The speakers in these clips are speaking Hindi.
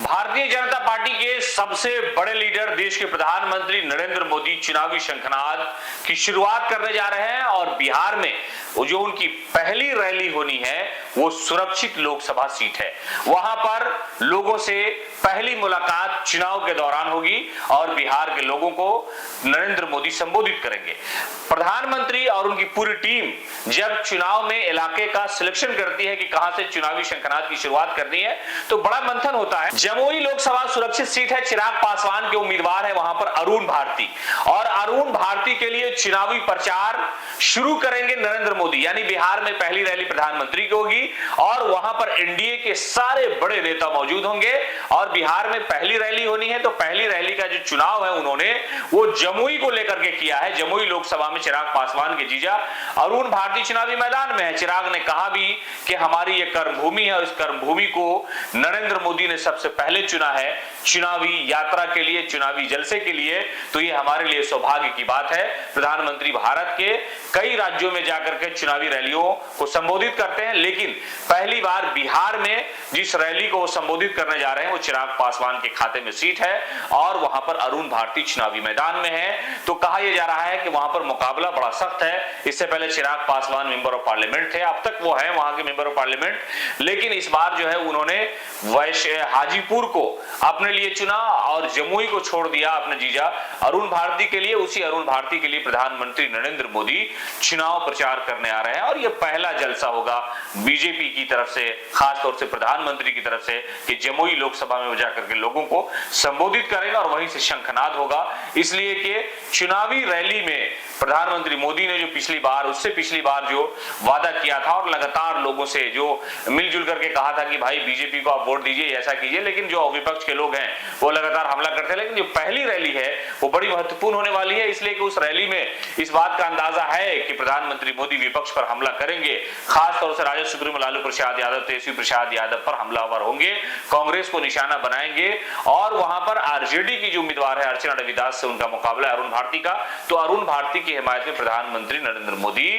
भारतीय जनता पार्टी के सबसे बड़े लीडर देश के प्रधानमंत्री नरेंद्र मोदी चुनावी शंखनाद की शुरुआत करने जा रहे हैं और बिहार में जो उनकी पहली रैली होनी है वो सुरक्षित लोकसभा सीट है। वहां पर लोगों से पहली मुलाकात चुनाव के दौरान होगी और बिहार के लोगों को नरेंद्र मोदी संबोधित करेंगे। प्रधानमंत्री और उनकी पूरी टीम जब चुनाव में इलाके का सिलेक्शन करती है कि कहां से चुनावी शंखनाद की शुरुआत करनी है तो बड़ा मंथन होता है। जमुई लोकसभा सुरक्षित सीट है, चिराग पासवान के उम्मीदवार है वहां पर अरुण भारती, और अरुण भारती के लिए चुनावी प्रचार शुरू करेंगे नरेंद्र मोदी। यानी बिहार में पहली रैली प्रधानमंत्री की होगी और वहां पर एनडीए के सारे बड़े नेता मौजूद होंगे और बिहार में पहली रैली होनी है। तो पहली रैली का जो चुनाव है उन्होंने वो जमुई को लेकर के किया है। जमुई लोकसभा में चिराग पासवान के जीजा अरुण भारती चुनावी मैदान में है। चिराग ने कहा भी कि हमारी ये कर्मभूमि है और इस कर्मभूमि को नरेंद्र मोदी ने सबसे पहले चुना है चुनावी यात्रा के लिए, चुनावी जलसे के लिए। तो ये हमारे लिए सौभाग्य की बात है। प्रधानमंत्री भारत के कई राज्यों में जाकर के चुनावी रैलियों को संबोधित करते हैं, लेकिन पहली बार बिहार में जिस रैली को वो संबोधित करने जा रहे हैं वो चिराग पासवान के खाते में सीट है और वहां पर अरुण भारती चुनावी मैदान में है। तो कहा यह जा रहा है कि वहां पर मुकाबला बड़ा सख्त है। इससे पहले Chirag Paswan member of parliament थे, अब तक वो है वहां के मेंबर ऑफ पार्लियामेंट, लेकिन इस बार जो है उन्होंने हाजीपुर को अपने लिए चुना और जमुई को छोड़ दिया अपने जीजा अरुण भारती के लिए। उसी अरुण भारती के लिए प्रधानमंत्री नरेंद्र मोदी चुनाव प्रचार करने आ रहे हैं और यह पहला जलसा होगा बीजेपी की तरफ से, खासतौर से प्रधानमंत्री की तरफ से, कि जमुई लोकसभा में जाकर के लोगों को संबोधित करेगा और वहीं से शंखनाद होगा। इसलिए कि चुनावी रैली में प्रधानमंत्री मोदी ने जो पिछली बार जो वादा किया था और लगातार लोगों से जो मिलजुल करके कहा था कि भाई बीजेपी को आप वोट दीजिए, ऐसा कीजिए, लेकिन जो विपक्ष के लोग हैं वो लगातार हमला करते हैं। लेकिन जो पहली रैली है वो बड़ी महत्वपूर्ण होने वाली है, इसलिए कि उस रैली में इस बात का अंदाजा है कि प्रधानमंत्री मोदी विपक्ष पर हमला करेंगे। खासतौर से राजद सुप्रीमो लालू प्रसाद यादव, तेजस्वी प्रसाद यादव पर हमलावर होंगे, कांग्रेस को निशाना बनाएंगे और वहां पर आरजेडी की जो उम्मीदवार है अर्चना रविदास से उनका मुकाबला है अरुण भारती का। तो अरुण भारती की हिमायत में प्रधानमंत्री नरेंद्र मोदी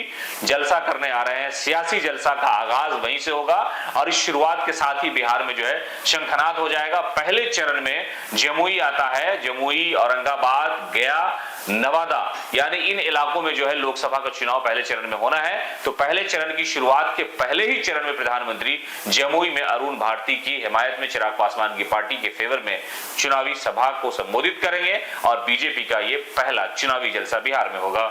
जलसा करने आ रहे हैं। सियासी जलसा का आगाज वहीं से होगा और इस शुरुआत के साथ ही बिहार में जो है शंखनाद हो जाएगा। पहले चरण में जमुई आता है, जमुई, औरंगाबाद, गया, नवादा, यानी इन इलाकों में जो है लोकसभा का चुनाव पहले चरण में होना है। तो पहले चरण की शुरुआत के पहले ही चरण में प्रधानमंत्री जमुई में अरुण भारती की हिमायत में चिराग पासवान की पार्टी के फेवर में चुनावी सभा को संबोधित करेंगे और बीजेपी का ये पहला चुनावी जलसा बिहार में होगा।